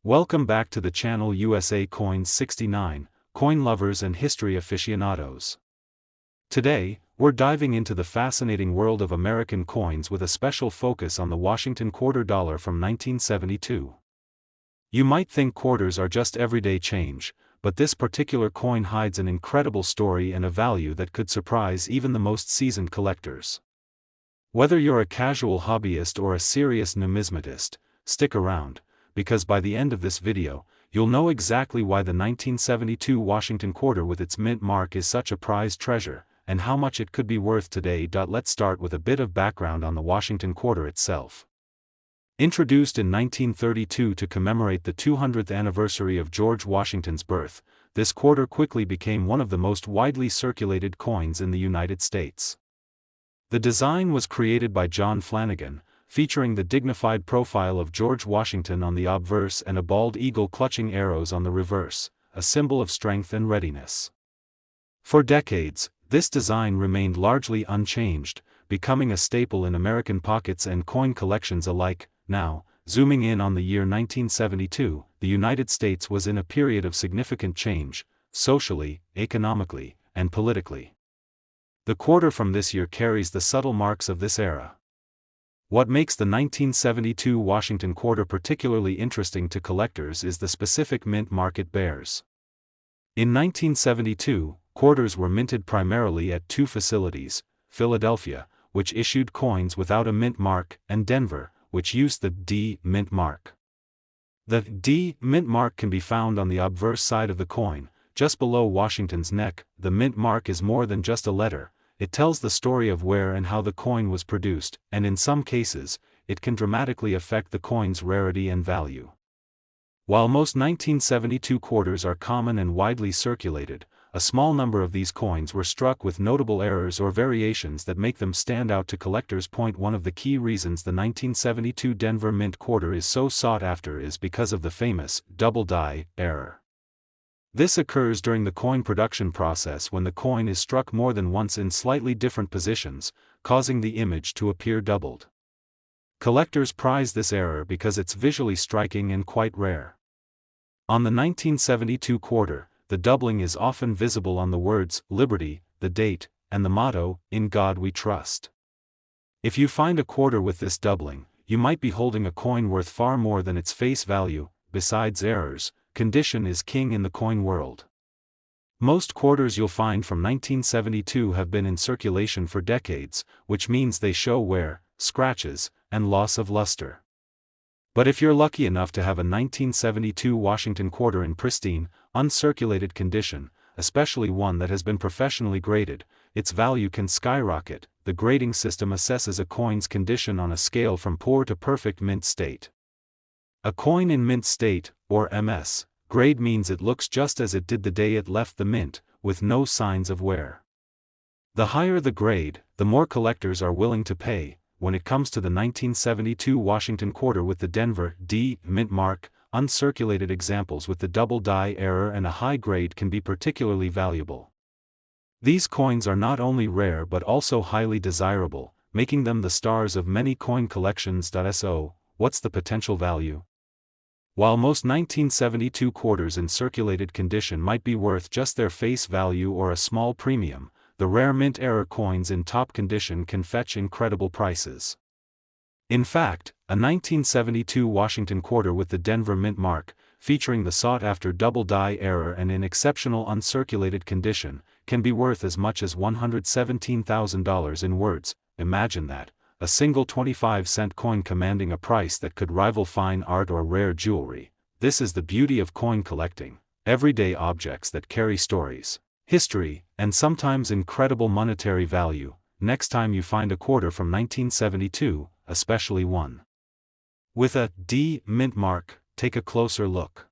Welcome back to the channel USA Coins 69, coin lovers and history aficionados. Today, we're diving into the fascinating world of American coins with a special focus on the Washington quarter dollar from 1972. You might think quarters are just everyday change, but this particular coin hides an incredible story and a value that could surprise even the most seasoned collectors. Whether you're a casual hobbyist or a serious numismatist, stick around, because by the end of this video, you'll know exactly why the 1972 Washington quarter with its mint mark is such a prized treasure, and how much it could be worth today. Let's start with a bit of background on the Washington quarter itself. Introduced in 1932 to commemorate the 200th anniversary of George Washington's birth, this quarter quickly became one of the most widely circulated coins in the United States. The design was created by John Flanagan, featuring the dignified profile of George Washington on the obverse and a bald eagle clutching arrows on the reverse, a symbol of strength and readiness. For decades, this design remained largely unchanged, becoming a staple in American pockets and coin collections alike. Now, zooming in on the year 1972, the United States was in a period of significant change, socially, economically, and politically. The quarter from this year carries the subtle marks of this era. What makes the 1972 Washington quarter particularly interesting to collectors is the specific mint mark it bears. In 1972, quarters were minted primarily at two facilities: Philadelphia, which issued coins without a mint mark, and Denver, which used the D mint mark. The D mint mark can be found on the obverse side of the coin, just below Washington's neck. The mint mark is more than just a letter. It tells the story of where and how the coin was produced, and in some cases, it can dramatically affect the coin's rarity and value. While most 1972 quarters are common and widely circulated, a small number of these coins were struck with notable errors or variations that make them stand out to collectors. One of the key reasons the 1972 Denver Mint quarter is so sought after is because of the famous double die error. This occurs during the coin production process when the coin is struck more than once in slightly different positions, causing the image to appear doubled. Collectors prize this error because it's visually striking and quite rare. On the 1972 quarter, the doubling is often visible on the words "Liberty," the date, and the motto, "In God We Trust." If you find a quarter with this doubling, you might be holding a coin worth far more than its face value. Besides errors, condition is king in the coin world. Most quarters you'll find from 1972 have been in circulation for decades, which means they show wear, scratches, and loss of luster. But if you're lucky enough to have a 1972 Washington quarter in pristine, uncirculated condition, especially one that has been professionally graded, its value can skyrocket. The grading system assesses a coin's condition on a scale from poor to perfect mint state. A coin in mint state, or MS, grade means it looks just as it did the day it left the mint, with no signs of wear. The higher the grade, the more collectors are willing to pay. When it comes to the 1972 Washington quarter with the Denver D mint mark, uncirculated examples with the double die error and a high grade can be particularly valuable. These coins are not only rare but also highly desirable, making them the stars of many coin collections. So, what's the potential value? While most 1972 quarters in circulated condition might be worth just their face value or a small premium, the rare mint error coins in top condition can fetch incredible prices. In fact, a 1972 Washington quarter with the Denver mint mark, featuring the sought-after double die error and in exceptional uncirculated condition, can be worth as much as $117,000 in words. Imagine that. A single 25-cent coin commanding a price that could rival fine art or rare jewelry. This is the beauty of coin collecting: everyday objects that carry stories, history, and sometimes incredible monetary value. Next time you find a quarter from 1972, especially one with a D mint mark, take a closer look.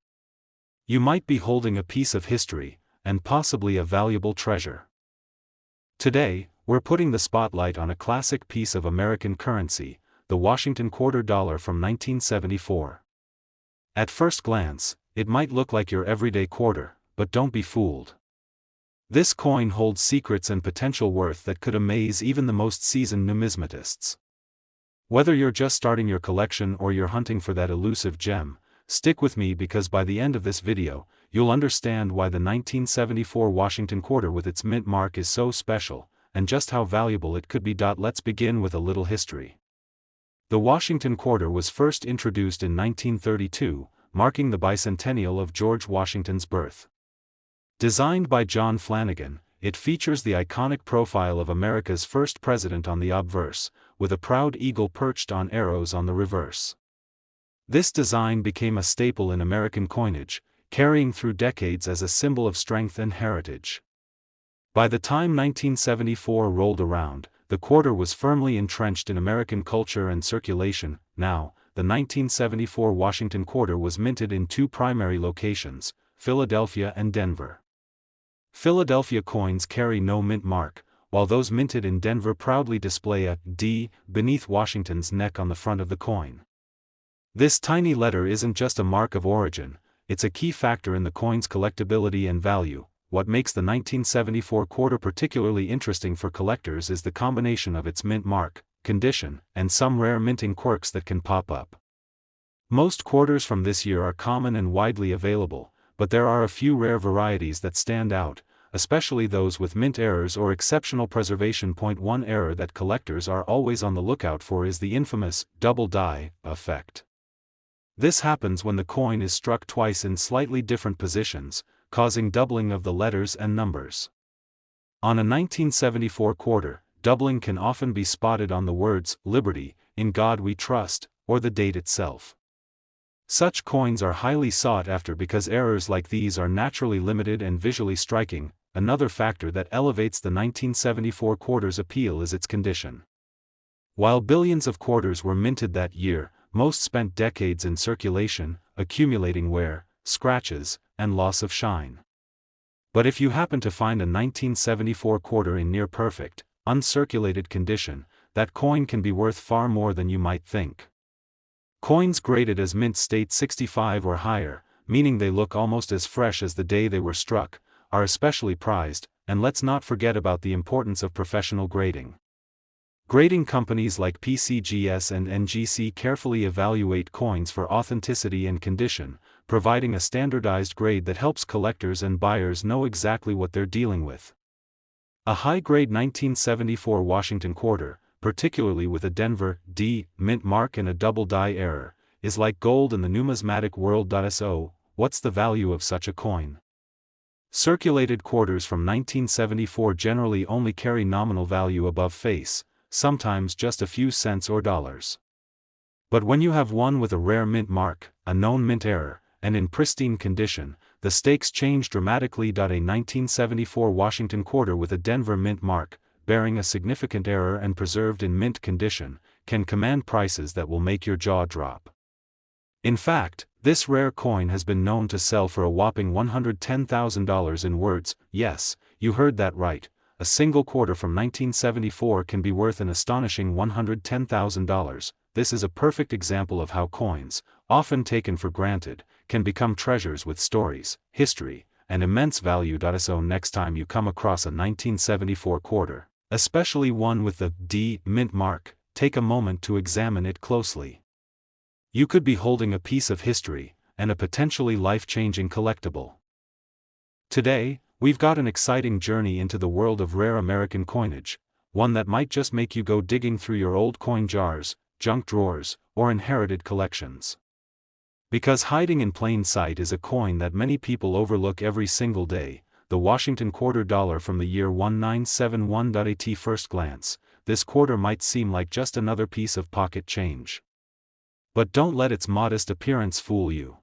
You might be holding a piece of history, and possibly a valuable treasure. Today, we're putting the spotlight on a classic piece of American currency, the Washington quarter dollar from 1974. At first glance, it might look like your everyday quarter, but don't be fooled. This coin holds secrets and potential worth that could amaze even the most seasoned numismatists. Whether you're just starting your collection or you're hunting for that elusive gem, stick with me because by the end of this video, you'll understand why the 1974 Washington quarter with its mint mark is so special, and just how valuable it could be. Let's begin with a little history. The Washington quarter was first introduced in 1932, marking the bicentennial of George Washington's birth. Designed by John Flanagan, it features the iconic profile of America's first president on the obverse, with a proud eagle perched on arrows on the reverse. This design became a staple in American coinage, carrying through decades as a symbol of strength and heritage. By the time 1974 rolled around, the quarter was firmly entrenched in American culture and circulation. Now, the 1974 Washington quarter was minted in two primary locations, Philadelphia and Denver. Philadelphia coins carry no mint mark, while those minted in Denver proudly display a D beneath Washington's neck on the front of the coin. This tiny letter isn't just a mark of origin, it's a key factor in the coin's collectability and value. What makes the 1974 quarter particularly interesting for collectors is the combination of its mint mark, condition, and some rare minting quirks that can pop up. Most quarters from this year are common and widely available, but there are a few rare varieties that stand out, especially those with mint errors or exceptional preservation. One error that collectors are always on the lookout for is the infamous double die effect. This happens when the coin is struck twice in slightly different positions, causing doubling of the letters and numbers. On a 1974 quarter, doubling can often be spotted on the words "Liberty," "In God We Trust," or the date itself. Such coins are highly sought after because errors like these are naturally limited and visually striking. Another factor that elevates the 1974 quarter's appeal is its condition. While billions of quarters were minted that year, most spent decades in circulation, accumulating wear, scratches, and loss of shine. But if you happen to find a 1974 quarter in near perfect, uncirculated condition, that coin can be worth far more than you might think. Coins graded as mint state 65 or higher, meaning they look almost as fresh as the day they were struck, are especially prized, and let's not forget about the importance of professional grading. Grading companies like PCGS and NGC carefully evaluate coins for authenticity and condition, providing a standardized grade that helps collectors and buyers know exactly what they're dealing with. A high-grade 1974 Washington quarter, particularly with a Denver D mint mark and a double die error, is like gold in the numismatic world. So, what's the value of such a coin? Circulated quarters from 1974 generally only carry nominal value above face, sometimes just a few cents or dollars. But when you have one with a rare mint mark, a known mint error, and in pristine condition, the stakes change dramatically. A 1974 Washington quarter with a Denver mint mark, bearing a significant error and preserved in mint condition, can command prices that will make your jaw drop. In fact, this rare coin has been known to sell for a whopping $110,000 in words. Yes, you heard that right. A single quarter from 1974 can be worth an astonishing $110,000. This is a perfect example of how coins, often taken for granted, can become treasures with stories, history, and immense value. So next time you come across a 1974 quarter, especially one with the D mint mark, take a moment to examine it closely. You could be holding a piece of history, and a potentially life-changing collectible. Today, we've got an exciting journey into the world of rare American coinage, one that might just make you go digging through your old coin jars, junk drawers, or inherited collections. Because hiding in plain sight is a coin that many people overlook every single day, the Washington quarter dollar from the year 1971. At first glance, this quarter might seem like just another piece of pocket change. But don't let its modest appearance fool you.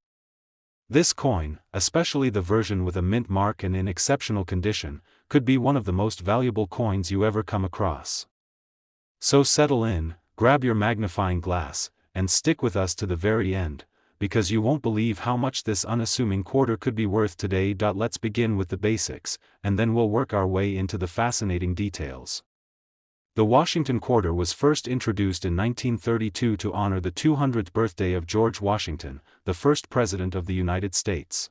This coin, especially the version with a mint mark and in exceptional condition, could be one of the most valuable coins you ever come across. So settle in, grab your magnifying glass, and stick with us to the very end, because you won't believe how much this unassuming quarter could be worth today. Let's begin with the basics, and then we'll work our way into the fascinating details. The Washington quarter was first introduced in 1932 to honor the 200th birthday of George Washington, the first President of the United States.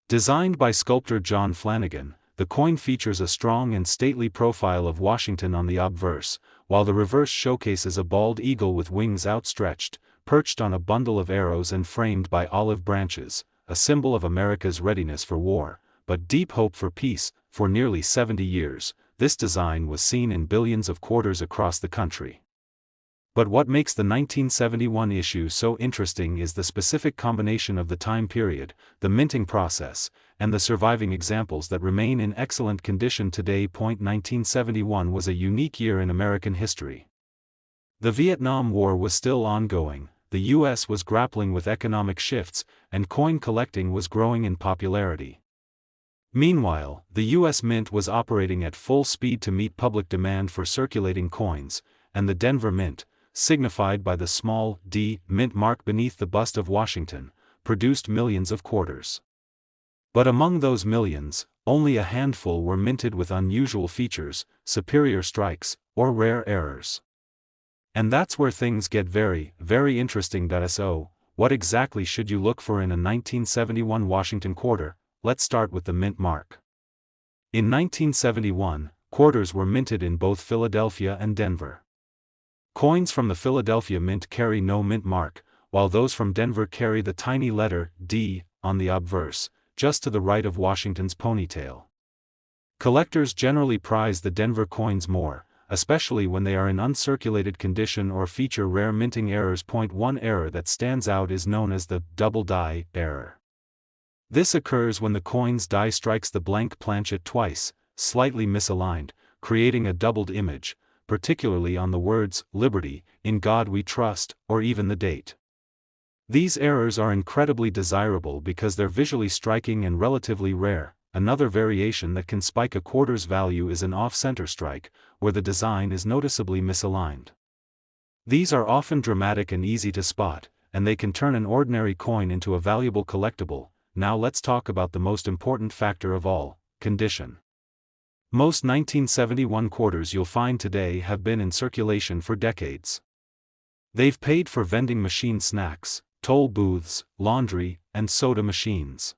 Designed by sculptor John Flanagan, the coin features a strong and stately profile of Washington on the obverse, while the reverse showcases a bald eagle with wings outstretched, perched on a bundle of arrows and framed by olive branches, a symbol of America's readiness for war, but deep hope for peace. For nearly 70 years, this design was seen in billions of quarters across the country. But what makes the 1971 issue so interesting is the specific combination of the time period, the minting process, and the surviving examples that remain in excellent condition today. 1971 was a unique year in American history. The Vietnam War was still ongoing, the U.S. was grappling with economic shifts, and coin collecting was growing in popularity. Meanwhile, the U.S. Mint was operating at full speed to meet public demand for circulating coins, and the Denver Mint, signified by the small D mint mark beneath the bust of Washington, produced millions of quarters. But among those millions, only a handful were minted with unusual features, superior strikes, or rare errors. And that's where things get very, very interesting. So, what exactly should you look for in a 1971 Washington quarter? Let's start with the mint mark. In 1971, quarters were minted in both Philadelphia and Denver. Coins from the Philadelphia Mint carry no mint mark, while those from Denver carry the tiny letter D on the obverse, just to the right of Washington's ponytail. Collectors generally prize the Denver coins more, especially when they are in uncirculated condition or feature rare minting errors. One error that stands out is known as the double die error. This occurs when the coin's die strikes the blank planchet twice, slightly misaligned, creating a doubled image, particularly on the words, "Liberty," "In God We Trust," or even the date. These errors are incredibly desirable because they're visually striking and relatively rare. Another variation that can spike a quarter's value is an off-center strike, where the design is noticeably misaligned. These are often dramatic and easy to spot, and they can turn an ordinary coin into a valuable collectible. Now let's talk about the most important factor of all, condition. Most 1971 quarters you'll find today have been in circulation for decades. They've paid for vending machine snacks, toll booths, laundry, and soda machines.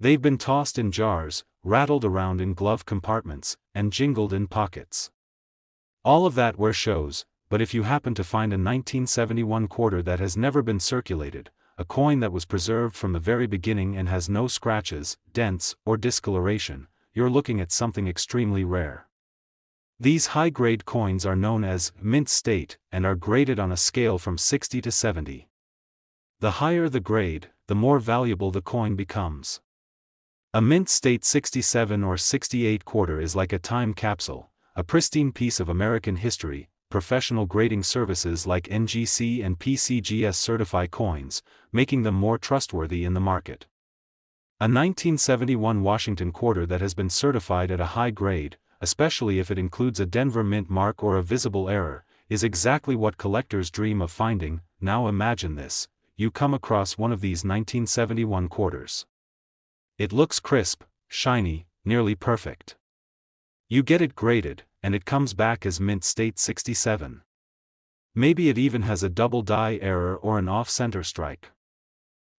They've been tossed in jars, rattled around in glove compartments, and jingled in pockets. All of that wear shows, but if you happen to find a 1971 quarter that has never been circulated, a coin that was preserved from the very beginning and has no scratches, dents, or discoloration, you're looking at something extremely rare. These high-grade coins are known as mint state and are graded on a scale from 60 to 70. The higher the grade, the more valuable the coin becomes. A mint state 67 or 68 quarter is like a time capsule, a pristine piece of American history. Professional grading services like NGC and PCGS certify coins, making them more trustworthy in the market. A 1971 Washington quarter that has been certified at a high grade, especially if it includes a Denver Mint mark or a visible error, is exactly what collectors dream of finding. Now imagine this: you come across one of these 1971 quarters. It looks crisp, shiny, nearly perfect. You get it graded, and it comes back as mint state 67. Maybe it even has a double die error or an off-center strike.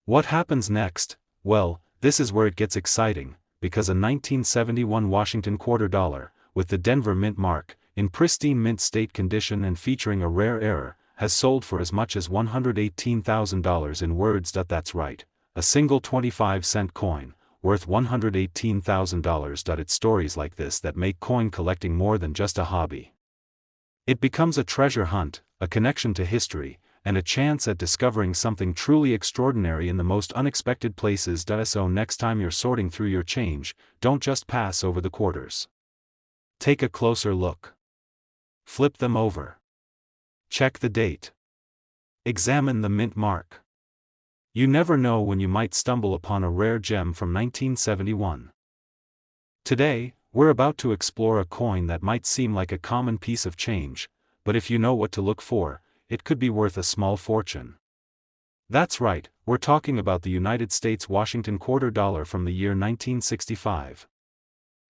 What happens next? Well, this is where it gets exciting, because a 1971 Washington quarter dollar, with the Denver Mint mark, in pristine mint state condition and featuring a rare error, has sold for as much as $118,000 in words. That's right, a single 25-cent coin, worth $118,000. It's stories like this that make coin collecting more than just a hobby. It becomes a treasure hunt, a connection to history, and a chance at discovering something truly extraordinary in the most unexpected places. So next time you're sorting through your change, don't just pass over the quarters. Take a closer look. Flip them over. Check the date. Examine the mint mark. You never know when you might stumble upon a rare gem from 1971. Today, we're about to explore a coin that might seem like a common piece of change, but if you know what to look for, it could be worth a small fortune. That's right, we're talking about the United States Washington quarter dollar from the year 1965.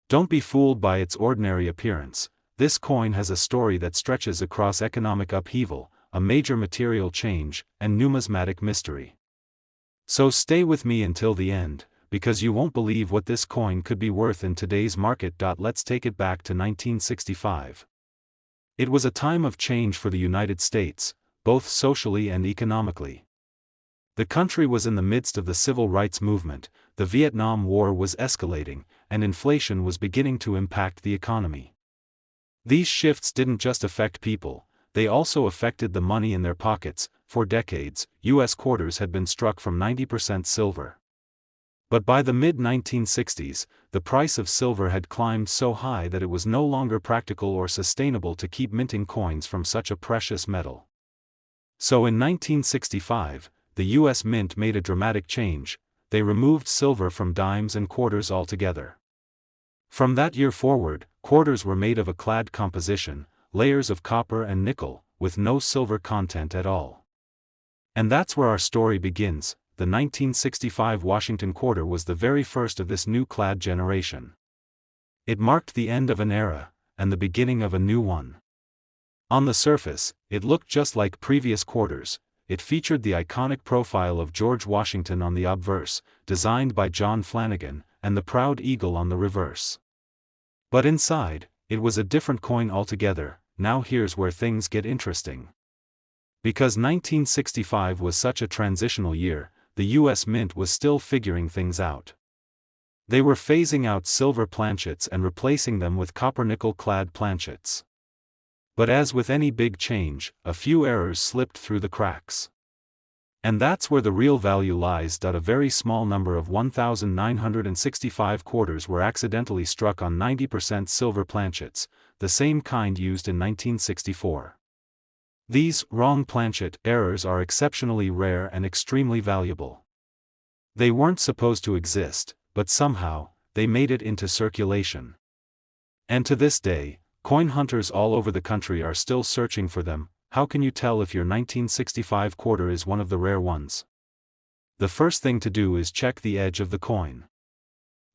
Don't be fooled by its ordinary appearance. This coin has a story that stretches across economic upheaval, a major material change, and numismatic mystery. So stay with me until the end, because you won't believe what this coin could be worth in today's market. Let's take it back to 1965. It was a time of change for the United States, both socially and economically. The country was in the midst of the civil rights movement, the Vietnam War was escalating, and inflation was beginning to impact the economy. These shifts didn't just affect people, they also affected the money in their pockets. For decades, U.S. quarters had been struck from 90% silver. But by the mid-1960s, the price of silver had climbed so high that it was no longer practical or sustainable to keep minting coins from such a precious metal. So in 1965, the U.S. Mint made a dramatic change. They removed silver from dimes and quarters altogether. From that year forward, quarters were made of a clad composition, layers of copper and nickel, with no silver content at all. And that's where our story begins. The 1965 Washington quarter was the very first of this new clad generation. It marked the end of an era, and the beginning of a new one. On the surface, it looked just like previous quarters. It featured the iconic profile of George Washington on the obverse, designed by John Flanagan, and the proud eagle on the reverse. But inside, it was a different coin altogether. Now here's where things get interesting. Because 1965 was such a transitional year, the U.S. Mint was still figuring things out. They were phasing out silver planchets and replacing them with copper-nickel clad planchets. But as with any big change, a few errors slipped through the cracks. And that's where the real value lies. A very small number of 1,965 quarters were accidentally struck on 90% silver planchets, the same kind used in 1964. These wrong planchet errors are exceptionally rare and extremely valuable. They weren't supposed to exist, but somehow, they made it into circulation. And to this day, coin hunters all over the country are still searching for them. How can you tell if your 1965 quarter is one of the rare ones? The first thing to do is check the edge of the coin.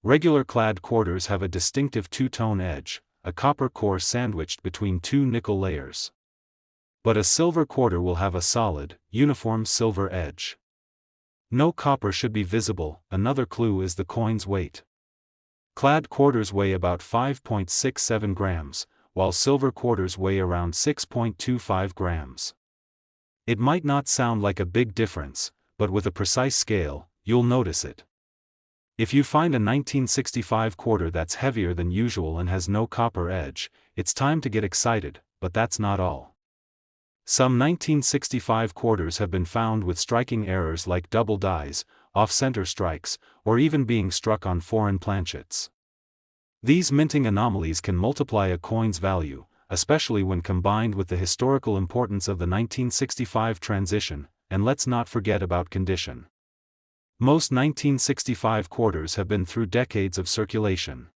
Regular clad quarters have a distinctive two-tone edge, a copper core sandwiched between two nickel layers. But a silver quarter will have a solid, uniform silver edge. No copper should be visible. Another clue is the coin's weight. Clad quarters weigh about 5.67 grams, while silver quarters weigh around 6.25 grams. It might not sound like a big difference, but with a precise scale, you'll notice it. If you find a 1965 quarter that's heavier than usual and has no copper edge, it's time to get excited, but that's not all. Some 1965 quarters have been found with striking errors like double dies, off-center strikes, or even being struck on foreign planchets. These minting anomalies can multiply a coin's value, especially when combined with the historical importance of the 1965 transition, and let's not forget about condition. Most 1965 quarters have been through decades of circulation.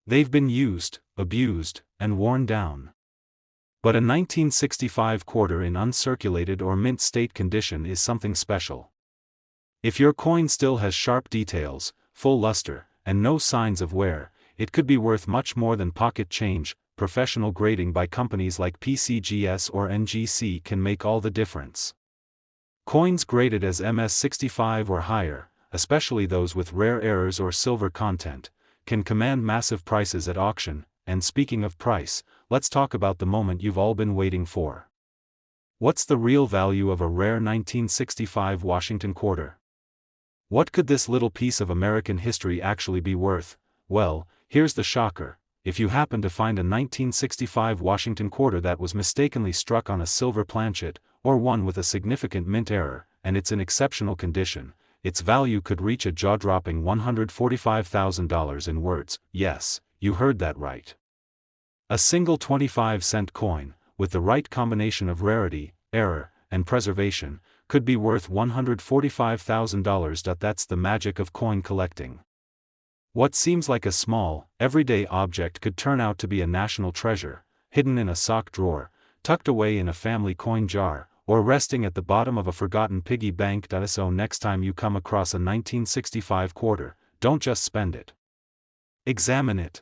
They've been used, abused, and worn down. But a 1965 quarter in uncirculated or mint state condition is something special. If your coin still has sharp details, full luster, and no signs of wear, it could be worth much more than pocket change. Professional grading by companies like PCGS or NGC can make all the difference. Coins graded as MS65 or higher, especially those with rare errors or silver content, can command massive prices at auction. And speaking of price, let's talk about the moment you've all been waiting for. What's the real value of a rare 1965 Washington quarter? What could this little piece of American history actually be worth? Well, here's the shocker. If you happen to find a 1965 Washington quarter that was mistakenly struck on a silver planchet, or one with a significant mint error, and it's in exceptional condition, its value could reach a jaw-dropping $145,000 in words. Yes, you heard that right. A single 25-cent coin, with the right combination of rarity, error, and preservation, could be worth $145,000. That's the magic of coin collecting. What seems like a small, everyday object could turn out to be a national treasure, hidden in a sock drawer, tucked away in a family coin jar, or resting at the bottom of a forgotten piggy bank. So next time you come across a 1965 quarter, don't just spend it. Examine it.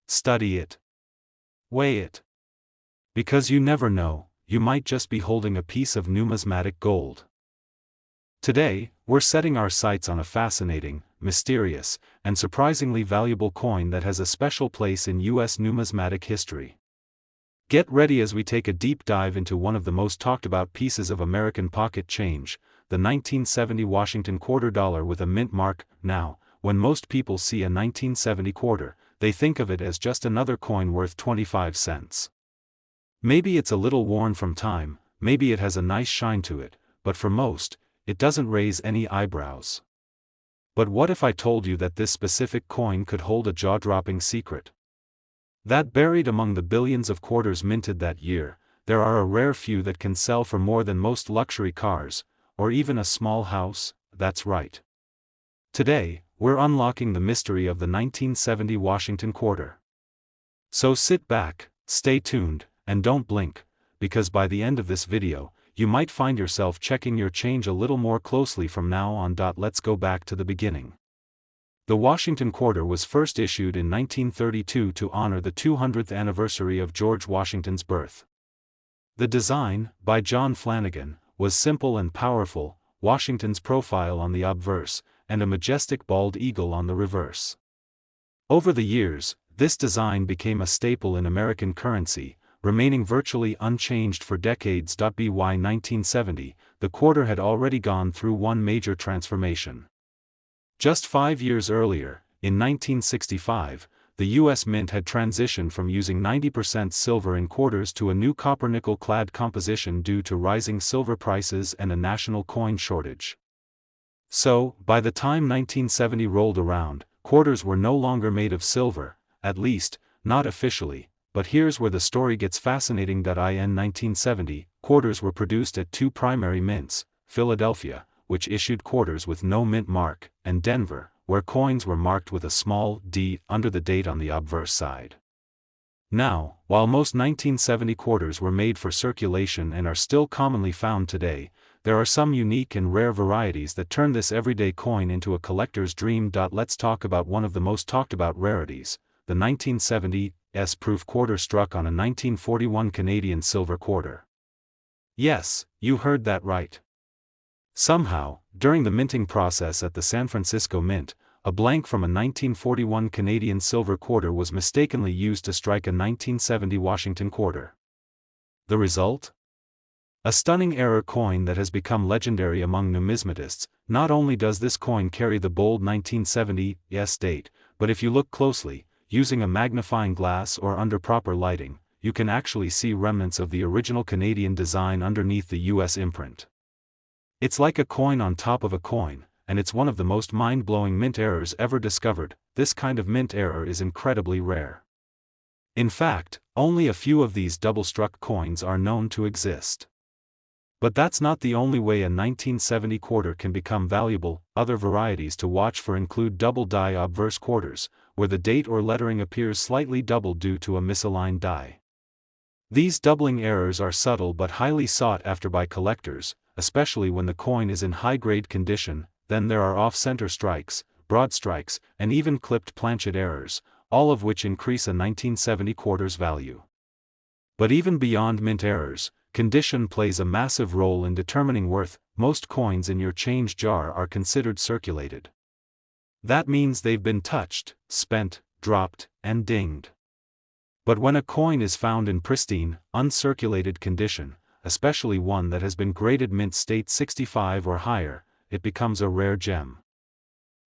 Study it. Weigh it. Because you never know, you might just be holding a piece of numismatic gold. Today, we're setting our sights on a fascinating, mysterious, and surprisingly valuable coin that has a special place in U.S. numismatic history. Get ready as we take a deep dive into one of the most talked about pieces of American pocket change, the 1970 Washington quarter dollar with a mint mark. Now, when most people see a 1970 quarter, they think of it as just another coin worth 25 cents. Maybe it's a little worn from time, maybe it has a nice shine to it, but for most, it doesn't raise any eyebrows. But what if I told you that this specific coin could hold a jaw-dropping secret? That buried among the billions of quarters minted that year, there are a rare few that can sell for more than most luxury cars, or even a small house. That's right. Today, we're unlocking the mystery of the 1970 Washington quarter. So sit back, stay tuned, and don't blink, because by the end of this video, you might find yourself checking your change a little more closely from now on. Let's go back to the beginning. The Washington quarter was first issued in 1932 to honor the 200th anniversary of George Washington's birth. The design, by John Flanagan, was simple and powerful: Washington's profile on the obverse, and a majestic bald eagle on the reverse. Over the years, this design became a staple in American currency, remaining virtually unchanged for decades. By 1970, the quarter had already gone through one major transformation. Just 5 years earlier, in 1965, the U.S. Mint had transitioned from using 90% silver in quarters to a new copper-nickel-clad composition due to rising silver prices and a national coin shortage. So, by the time 1970 rolled around, quarters were no longer made of silver, at least, not officially. But here's where the story gets fascinating. In 1970, quarters were produced at two primary mints: Philadelphia, which issued quarters with no mint mark, and Denver, where coins were marked with a small d under the date on the obverse side. Now, while most 1970 quarters were made for circulation and are still commonly found today, there are some unique and rare varieties that turn this everyday coin into a collector's dream. Let's talk about one of the most talked about rarities, the 1970 S-proof quarter struck on a 1941 Canadian silver quarter. Yes, you heard that right. Somehow, during the minting process at the San Francisco Mint, a blank from a 1941 Canadian silver quarter was mistakenly used to strike a 1970 Washington quarter. The result? A stunning error coin that has become legendary among numismatists. Not only does this coin carry the bold 1970 S date, but if you look closely, using a magnifying glass or under proper lighting, you can actually see remnants of the original Canadian design underneath the U.S. imprint. It's like a coin on top of a coin, and it's one of the most mind-blowing mint errors ever discovered. This kind of mint error is incredibly rare. In fact, only a few of these double-struck coins are known to exist. But that's not the only way a 1970 quarter can become valuable. Other varieties to watch for include double-die obverse quarters, where the date or lettering appears slightly doubled due to a misaligned die. These doubling errors are subtle but highly sought after by collectors, especially when the coin is in high-grade condition. Then there are off-center strikes, broad strikes, and even clipped planchet errors, all of which increase a 1970 quarter's value. But even beyond mint errors, condition plays a massive role in determining worth. Most coins in your change jar are considered circulated. That means they've been touched, spent, dropped, and dinged. But when a coin is found in pristine, uncirculated condition, especially one that has been graded mint state 65 or higher, it becomes a rare gem.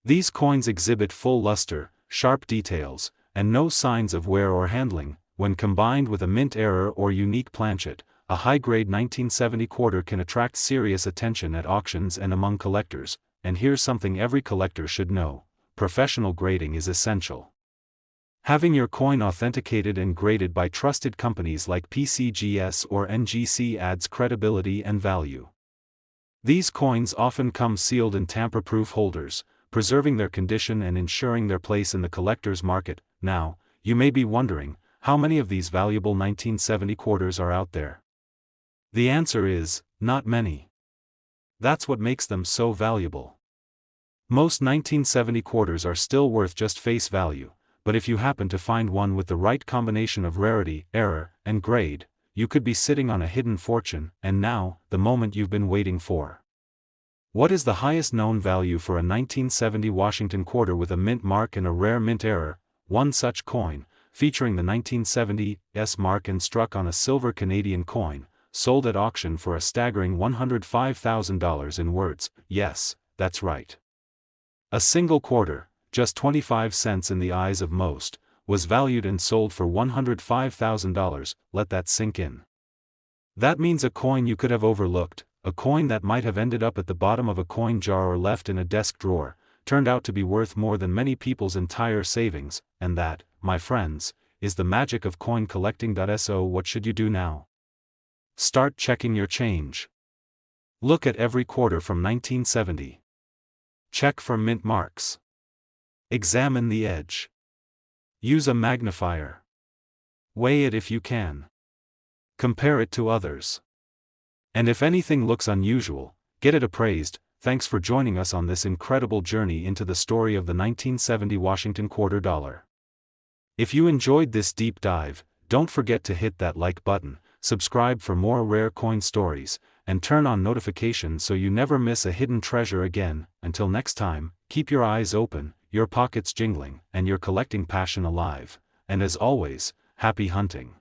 These coins exhibit full luster, sharp details, and no signs of wear or handling. When combined with a mint error or unique planchet, a high-grade 1970 quarter can attract serious attention at auctions and among collectors. And here's something every collector should know: professional grading is essential. Having your coin authenticated and graded by trusted companies like PCGS or NGC adds credibility and value. These coins often come sealed in tamper-proof holders, preserving their condition and ensuring their place in the collector's market. Now, you may be wondering, how many of these valuable 1970 quarters are out there? The answer is, not many. That's what makes them so valuable. Most 1970 quarters are still worth just face value, but if you happen to find one with the right combination of rarity, error, and grade, you could be sitting on a hidden fortune. And now, the moment you've been waiting for. What is the highest known value for a 1970 Washington quarter with a mint mark and a rare mint error? One such coin, featuring the 1970 S mark and struck on a silver Canadian coin, sold at auction for a staggering $105,000 in words. Yes, that's right. A single quarter, just 25 cents in the eyes of most, was valued and sold for $105,000. Let that sink in. That means a coin you could have overlooked, a coin that might have ended up at the bottom of a coin jar or left in a desk drawer, turned out to be worth more than many people's entire savings, and that, my friends, is the magic of coin collecting. So what should you do now? Start checking your change. Look at every quarter from 1970. Check for mint marks. Examine the edge. Use a magnifier. Weigh it if you can. Compare it to others. And if anything looks unusual, get it appraised. Thanks for joining us on this incredible journey into the story of the 1970 Washington quarter dollar. If you enjoyed this deep dive, don't forget to hit that like button, subscribe for more rare coin stories, and turn on notifications so you never miss a hidden treasure again. Until next time, keep your eyes open, your pockets jingling, and your collecting passion alive. And as always, happy hunting.